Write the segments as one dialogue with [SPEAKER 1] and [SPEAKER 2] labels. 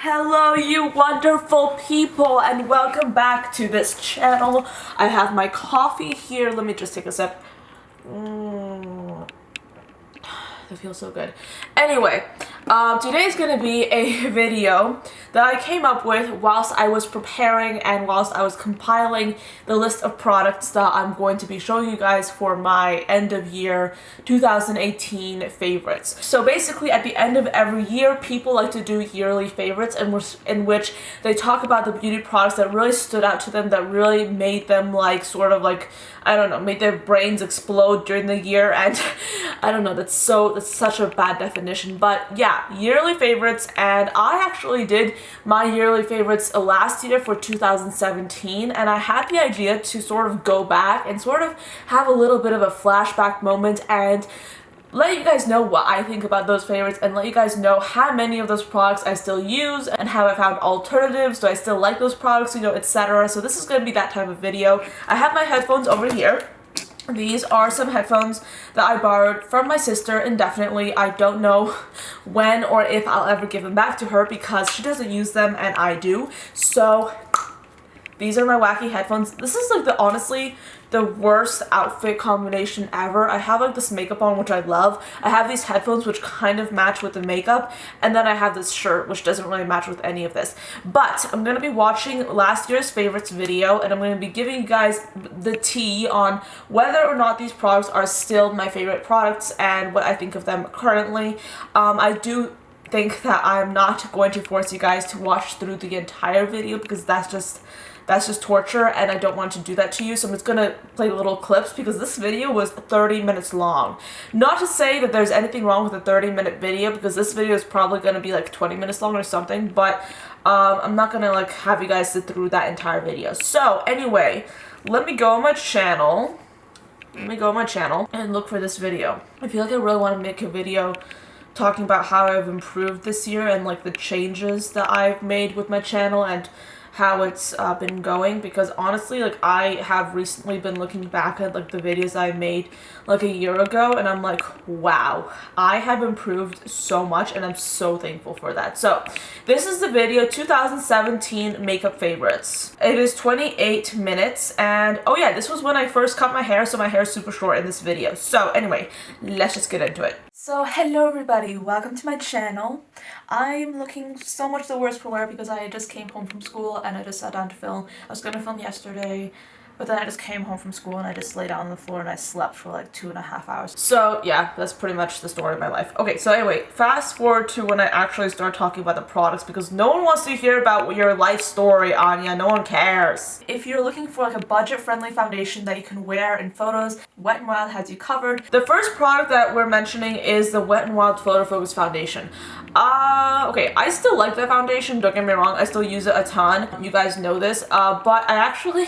[SPEAKER 1] Hello you wonderful people and welcome back to this channel. I have my coffee here. Let me just take a sip. That feels so good. Anyway, today is going to be a video that I came up with whilst I was preparing and whilst I was compiling the list of products that I'm going to be showing you guys for my end of year 2018 favorites. So basically at the end of every year, people like to do yearly favorites in which they talk about the beauty products that really stood out to them, that really made them like sort of like, I don't know, made their brains explode during the year. And I don't know, that's such a bad definition, but yeah, yearly favorites. And I actually did my yearly favorites last year for 2017, and I had the idea to sort of go back and sort of have a little bit of a flashback moment and let you guys know what I think about those favorites and let you guys know how many of those products I still use and how I found alternatives. Do I still like those products, you know, etc. So this is going to be that type of video. I have my headphones over here. These are some headphones that I borrowed from my sister indefinitely. I don't know when or if I'll ever give them back to her because she doesn't use them and I do. So these are my wacky headphones. This is like honestly the worst outfit combination ever. I have like this makeup on, which I love. I have these headphones which kind of match with the makeup, and then I have this shirt which doesn't really match with any of this. But I'm going to be watching last year's favorites video, and I'm going to be giving you guys the tea on whether or not these products are still my favorite products and what I think of them currently. I do think that I'm not going to force you guys to watch through the entire video because that's just torture and I don't want to do that to you. So I'm just gonna play little clips because this video was 30 minutes long. Not to say that there's anything wrong with a 30-minute video because this video is probably gonna be like 20 minutes long or something, but I'm not gonna like have you guys sit through that entire video. So anyway, let me go on my channel. And look for this video. I feel like I really want to make a video talking about how I've improved this year and like the changes that I've made with my channel and how it's been going, because honestly like I have recently been looking back at like the videos I made like a year ago and I'm like, wow, I have improved so much and I'm so thankful for that. So this is the video 2017 makeup favorites. It is 28 minutes and oh yeah, this was when I first cut my hair, so my hair is super short in this video. So anyway, let's just get into it. So hello everybody, welcome to my channel. I'm looking so much the worse for wear because I just came home from school and I just sat down to film. I was gonna film yesterday, but then I just came home from school and I just lay down on the floor and I slept for like 2.5 hours. So yeah, that's pretty much the story of my life. Okay, so anyway, fast forward to when I actually start talking about the products because no one wants to hear about your life story, Anya. No one cares. If you're looking for like a budget-friendly foundation that you can wear in photos, Wet n Wild has you covered. The first product that we're mentioning is the Wet n Wild Photo Focus Foundation. Okay, I still like that foundation, don't get me wrong, I still use it a ton. You guys know this, but I actually...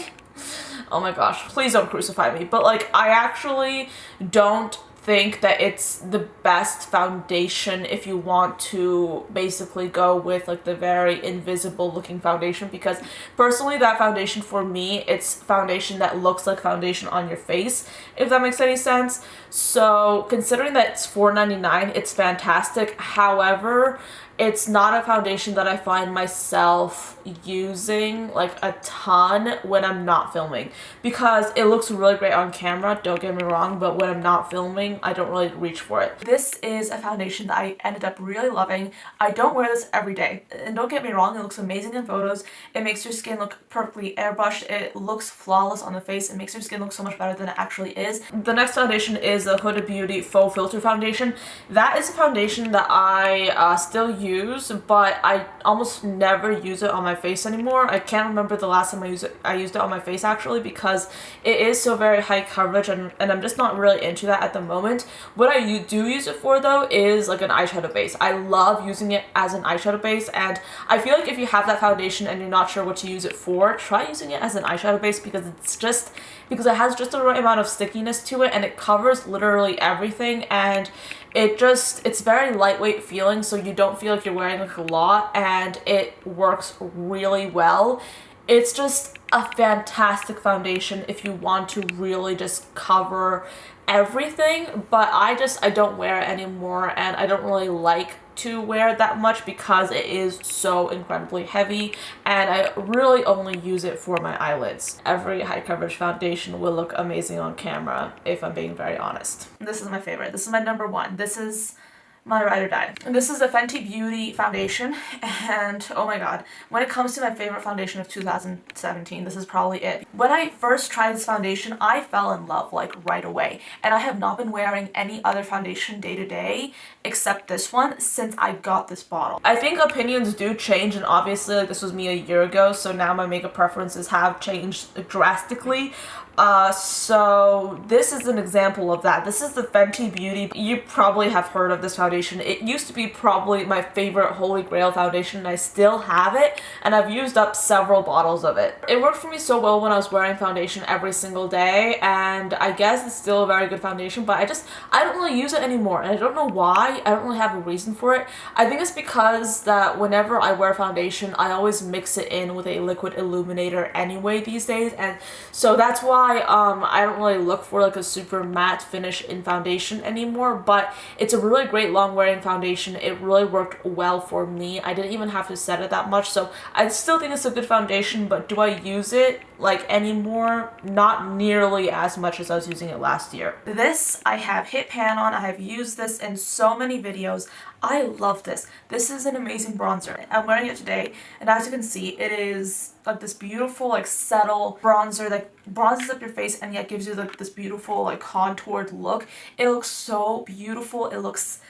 [SPEAKER 1] Oh my gosh, please don't crucify me, but like I actually don't think that it's the best foundation if you want to basically go with like the very invisible looking foundation, because personally that foundation for me, it's foundation that looks like foundation on your face, if that makes any sense. So considering that it's $4.99, it's fantastic. However, it's not a foundation that I find myself using like a ton when I'm not filming, because it looks really great on camera, don't get me wrong, but when I'm not filming, I don't really reach for it. This is a foundation that I ended up really loving. I don't wear this every day, and don't get me wrong, it looks amazing in photos. It makes your skin look perfectly airbrushed. It looks flawless on the face. It makes your skin look so much better than it actually is. The next foundation is the Huda Beauty Faux Filter Foundation. That is a foundation that I still use, but I almost never use it on my face anymore. I can't remember the last time I used it on my face actually, because it is so very high coverage and I'm just not really into that at the moment. What I do use it for though is like an eyeshadow base. I love using it as an eyeshadow base, and I feel like if you have that foundation and you're not sure what to use it for, try using it as an eyeshadow base because it has just the right amount of stickiness to it and it covers literally everything, and it's very lightweight feeling, so you don't feel like you're wearing like a lot, and it works really well. It's just a fantastic foundation if you want to really just cover everything, but I don't wear it anymore and I don't really like to wear it that much because it is so incredibly heavy, and I really only use it for my eyelids. Every high coverage foundation will look amazing on camera, if I'm being very honest. This is my favorite. This is my number one. This is my ride or die. And this is the Fenty Beauty foundation, and oh my god, when it comes to my favorite foundation of 2017, this is probably it. When I first tried this foundation, I fell in love like right away, and I have not been wearing any other foundation day to day except this one since I got this bottle. I think opinions do change, and obviously like this was me a year ago, so now my makeup preferences have changed drastically. So this is an example of that. This is the Fenty Beauty. You probably have heard of this foundation. It used to be probably my favorite holy grail foundation, and I still have it, and I've used up several bottles of it. It worked for me so well when I was wearing foundation every single day, and I guess it's still a very good foundation, but I don't really use it anymore, and I don't know why. I don't really have a reason for it. I think it's because that whenever I wear foundation, I always mix it in with a liquid illuminator anyway these days, and so that's why I don't really look for like a super matte finish in foundation anymore, but it's a really great long wearing foundation. It really worked well for me. I didn't even have to set it that much, so I still think it's a good foundation, but do I use it like anymore? Not nearly as much as I was using it last year. This I have hit pan on. I have used this in so many videos. I love this. This is an amazing bronzer. I'm wearing it today, and as you can see, it is like this beautiful like subtle bronzer that bronzes up your face and yet gives you like this beautiful like contoured look. It looks so beautiful. It looks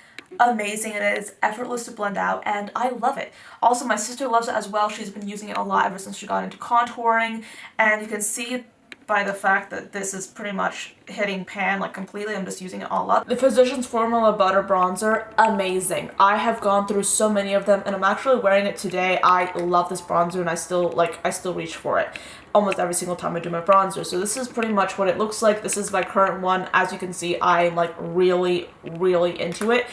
[SPEAKER 1] amazing, and it is effortless to blend out, and I love it. Also, my sister loves it as well. She's been using it a lot ever since she got into contouring, and you can see by the fact that this is pretty much hitting pan like completely. I'm just using it all up. The Physicians Formula Butter Bronzer, amazing. I have gone through so many of them, and I'm actually wearing it today. I love this bronzer, and I still reach for it almost every single time I do my bronzer. So this is pretty much what it looks like. This is my current one. As you can see, I'm like really into it.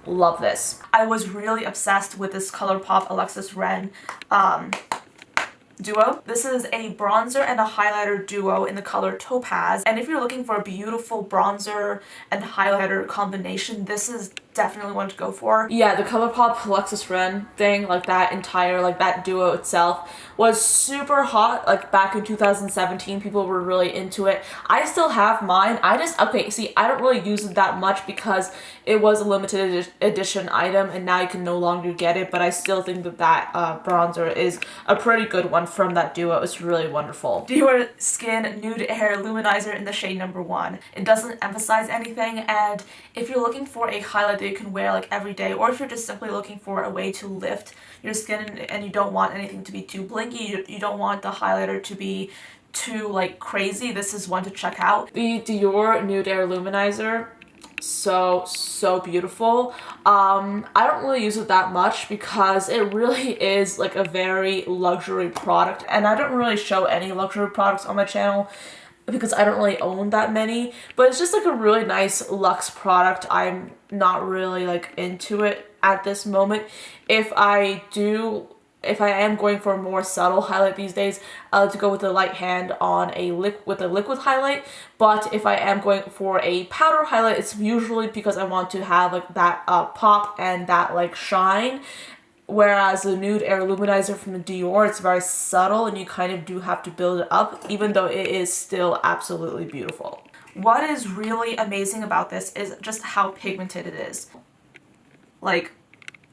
[SPEAKER 1] Love this. I was really obsessed with this ColourPop Alexis Ren duo. This is a bronzer and a highlighter duo in the color Topaz, and if you're looking for a beautiful bronzer and highlighter combination, this is definitely one to go for. Yeah, the ColourPop Alexis Ren thing, like that entire, like that duo itself was super hot like back in 2017. People were really into it. I still have mine. Okay, see, I don't really use it that much because it was a limited edition item and now you can no longer get it, but I still think that bronzer is a pretty good one from that duo. It's really wonderful. Jouer Skin Nude Air Luminizer in the shade number 1. It doesn't emphasize anything, and if you're looking for a highlight that you can wear like every day, or if you're just simply looking for a way to lift your skin and you don't want anything to be too blinky, you don't want the highlighter to be too like crazy, this is one to check out. The Jouer Nude Air Luminizer, so beautiful. I don't really use it that much because it really is like a very luxury product, and I don't really show any luxury products on my channel because I don't really own that many, but it's just like a really nice luxe product. I'm not really like into it at this moment. If I am going for a more subtle highlight these days, I like to go with a light hand on a liquid highlight. But if I am going for a powder highlight, it's usually because I want to have like that pop and that like shine. Whereas the Nude Air Luminizer from the Dior, it's very subtle and you kind of do have to build it up, even though it is still absolutely beautiful. What is really amazing about this is just how pigmented it is. Like,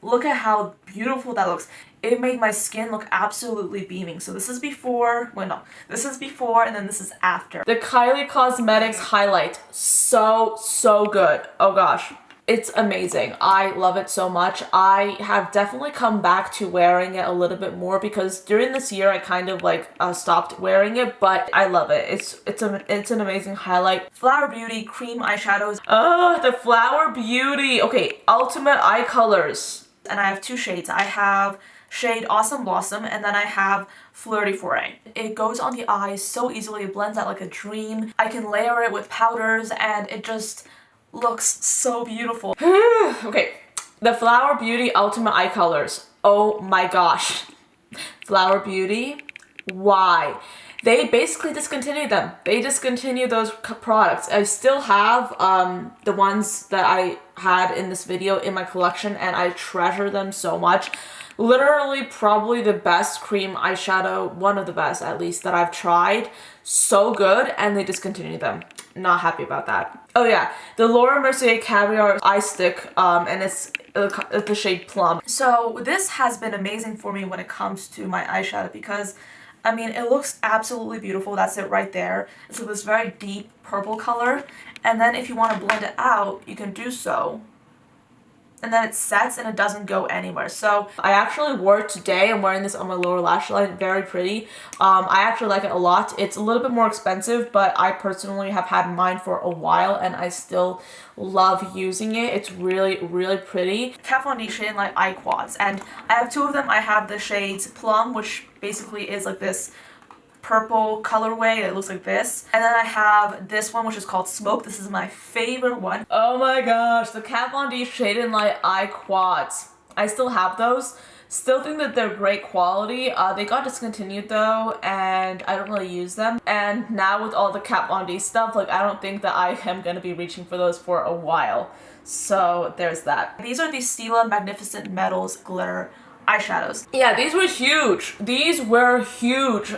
[SPEAKER 1] look at how beautiful that looks. It made my skin look absolutely beaming. So this is before, well no, this is before and then this is after. The Kylie Cosmetics highlight, so good. Oh gosh. It's amazing. I love it so much. I have definitely come back to wearing it a little bit more because during this year I kind of like stopped wearing it, but I love it. It's an amazing highlight. Flower Beauty Cream Eyeshadows. Oh, the Flower Beauty. Okay, Ultimate Eye Colors. And I have two shades. I have shade Awesome Blossom, and then I have Flirty Foray. It goes on the eyes so easily. It blends out like a dream. I can layer it with powders and it just looks so beautiful. Okay, the Flower Beauty Ultimate Eye Colors. Oh my gosh. Flower Beauty, why? they basically discontinued them. They discontinued those products. I still have the ones that I had in this video in my collection, and I treasure them so much. Literally probably the best cream eyeshadow, one of the best at least, that I've tried. So good, and they discontinued them. Not happy about that. Oh yeah, the Laura Mercier Caviar Eye Stick, and it's the shade Plum. So this has been amazing for me when it comes to my eyeshadow because, I mean, it looks absolutely beautiful. That's it right there. It's like this very deep purple color, and then if you want to blend it out, you can do so. And then it sets and it doesn't go anywhere. So I actually wore it today. I'm wearing this on my lower lash line. Very pretty. I actually like it a lot. It's a little bit more expensive, but I personally have had mine for a while and I still love using it. It's really, really pretty. Kat Von D shade in like Eye Quads, and I have two of them. I have the shades Plum, which basically is like this purple colorway. It looks like this, and then I have this one which is called Smoke. This is my favorite one. Oh my gosh, the Kat Von D Shade in Light Eye Quads. I still have those. Still think that they're great quality. They got discontinued though, and I don't really use them. And now with all the Kat Von D stuff, like, I don't think that I am gonna be reaching for those for a while. So there's that. These are the Stila Magnificent Metals Glitter eyeshadows. Yeah, these were huge. These were huge.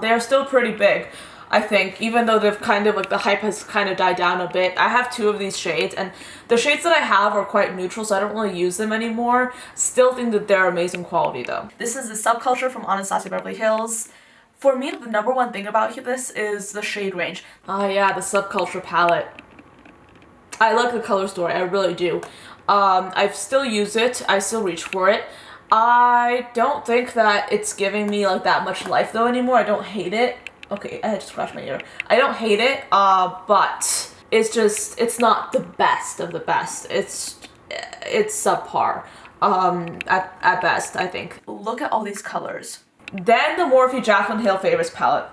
[SPEAKER 1] They're still pretty big, I think, even though they've kind of, like, the hype has kind of died down a bit. I have two of these shades, and the shades that I have are quite neutral, so I don't really use them anymore. Still think that they're amazing quality though. This is the Subculture from Anastasia Beverly Hills. For me, the number one thing about this is the shade range. Oh yeah, the Subculture palette. I like the color story, I really do. I still use it, I still reach for it. I don't think that it's giving me like that much life though anymore. I don't hate it. Okay, I had to scratch my ear. I don't hate it, but it's not the best of the best. It's subpar, at best, I think. Look at all these colors. Then the Morphe Jaclyn Hill Favorites palette.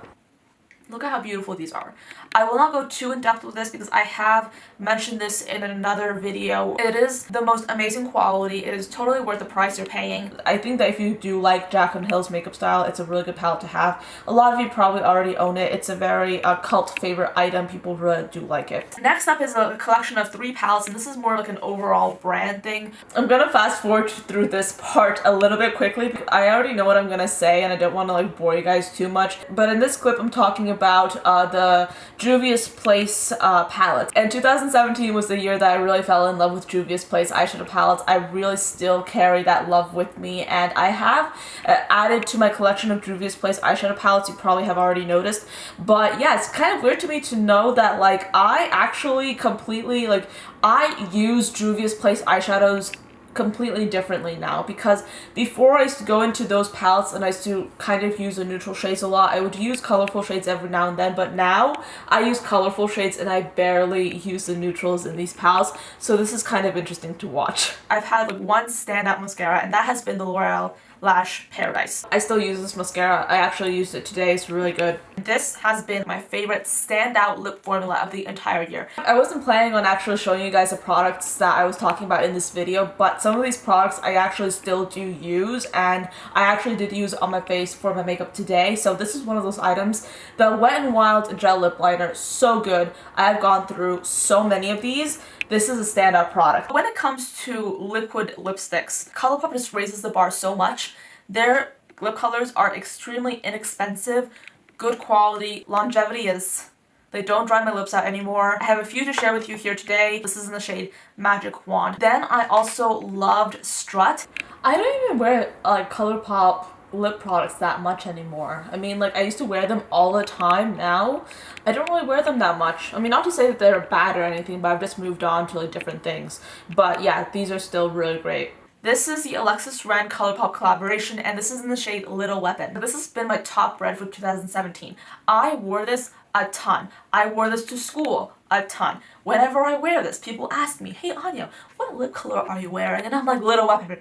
[SPEAKER 1] Look at how beautiful these are. I will not go too in depth with this because I have mentioned this in another video. It is the most amazing quality. It is totally worth the price you're paying. I think that if you do like Jaclyn Hill's makeup style, it's a really good palette to have. A lot of you probably already own it. It's a very cult favorite item. People really do like it. Next up is a collection of 3 palettes, and this is more like an overall brand thing. I'm gonna fast forward through this part a little bit quickly because I already know what I'm gonna say and I don't want to like bore you guys too much. But in this clip, I'm talking about the Juvia's Place palette. And 2017 was the year that I really fell in love with Juvia's Place eyeshadow palettes. I really still carry that love with me, and I have added to my collection of Juvia's Place eyeshadow palettes. You probably have already noticed. But yeah, it's kind of weird to me to know that like I actually completely like I use Juvia's Place eyeshadows completely differently now, because before I used to go into those palettes and I used to kind of use the neutral shades a lot. I would use colorful shades every now and then, but now I use colorful shades and I barely use the neutrals in these palettes, so this is kind of interesting to watch. I've had like one standout mascara, and that has been the L'Oreal Lash Paradise. I still use this mascara. I actually used it today. It's really good. This has been my favorite standout lip formula of the entire year. I wasn't planning on actually showing you guys the products that I was talking about in this video, but some of these products I actually still do use, and I actually did use on my face for my makeup today. So this is one of those items. The Wet n Wild Gel Lip Liner, so good. I've gone through so many of these. This is a standout product. When it comes to liquid lipsticks, ColourPop just raises the bar so much. Their lip colors are extremely inexpensive, good quality, longevity is, they don't dry my lips out anymore. I have a few to share with you here today. This is in the shade Magic Wand. Then I also loved Strut. I don't even wear like ColourPop lip products that much anymore. I mean, like, I used to wear them all the time. Now I don't really wear them that much. I mean, not to say that they're bad or anything, but I've just moved on to like different things. But yeah, these are still really great. This is the Alexis Ren ColourPop collaboration, and this is in the shade Little Weapon. This has been my top red for 2017. I wore this a ton. I wore this to school a ton. Whenever I wear this, people ask me, "Hey Anya, what lip color are you wearing?" And I'm like, Little Weapon.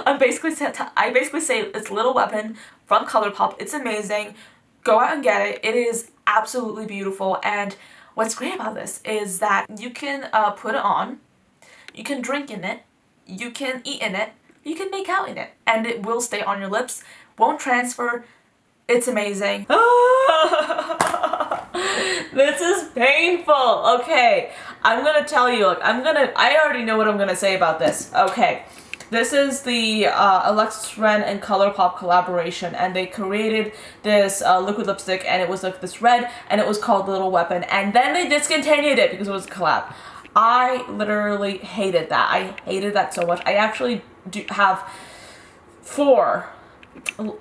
[SPEAKER 1] I basically say it's Little Weapon from ColourPop. It's amazing. Go out and get it. It is absolutely beautiful. And what's great about this is that you can put it on, you can drink in it, you can eat in it, you can make out in it, and it will stay on your lips, won't transfer, It's amazing. This is painful. Okay, I'm gonna tell you, like, I already know what I'm gonna say about this. Okay, this is the Alexis Ren and ColourPop collaboration, and they created this liquid lipstick, and it was like this red, and it was called Little Weapon, and then they discontinued it because it was a collab. I literally hated that. I hated that so much. I actually do have 4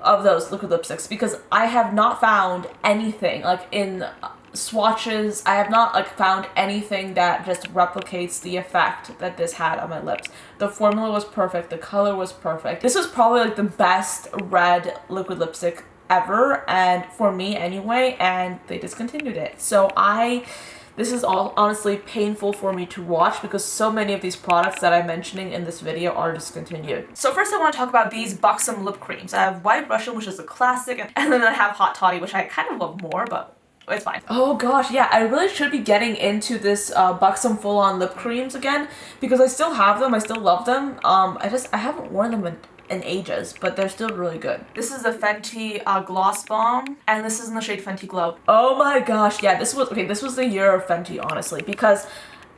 [SPEAKER 1] of those liquid lipsticks because I have not found anything like in swatches. I have not like found anything that just replicates the effect that this had on my lips. The formula was perfect, the color was perfect. This was probably like the best red liquid lipstick ever, and for me anyway, and they discontinued it. So this is all honestly painful for me to watch because so many of these products that I'm mentioning in this video are discontinued. So first I want to talk about these Buxom lip creams. I have White Russian, which is a classic, and then I have Hot Toddy, which I kind of love more, but it's fine. Oh gosh, yeah, I really should be getting into this Buxom full-on lip creams again because I still have them, I still love them. I haven't worn them in ages, but they're still really good. This is the Fenty Gloss Bomb, and this is in the shade Fenty Glow. Oh my gosh, yeah, this was the year of Fenty, honestly, because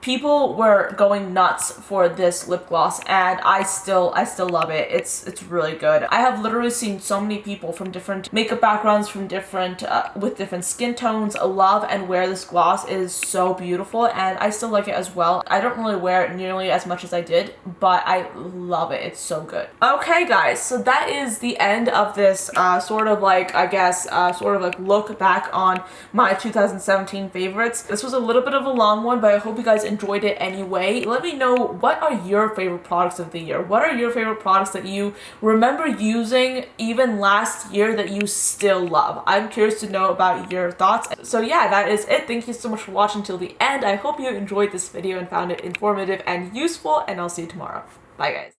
[SPEAKER 1] people were going nuts for this lip gloss, and I still love it. It's really good. I have literally seen so many people from different makeup backgrounds, from different with different skin tones love and wear this gloss. It is so beautiful, and I still like it as well. I don't really wear it nearly as much as I did, but I love it. It's so good. Okay guys, so that is the end of this sort of like, I guess, sort of like look back on my 2017 favorites. This was a little bit of a long one, but I hope you guys enjoyed it anyway. Let me know, what are your favorite products of the year? What are your favorite products that you remember using even last year that you still love? I'm curious to know about your thoughts. So yeah, that is it. Thank you so much for watching till the end. I hope you enjoyed this video and found it informative and useful, and I'll see you tomorrow. Bye guys.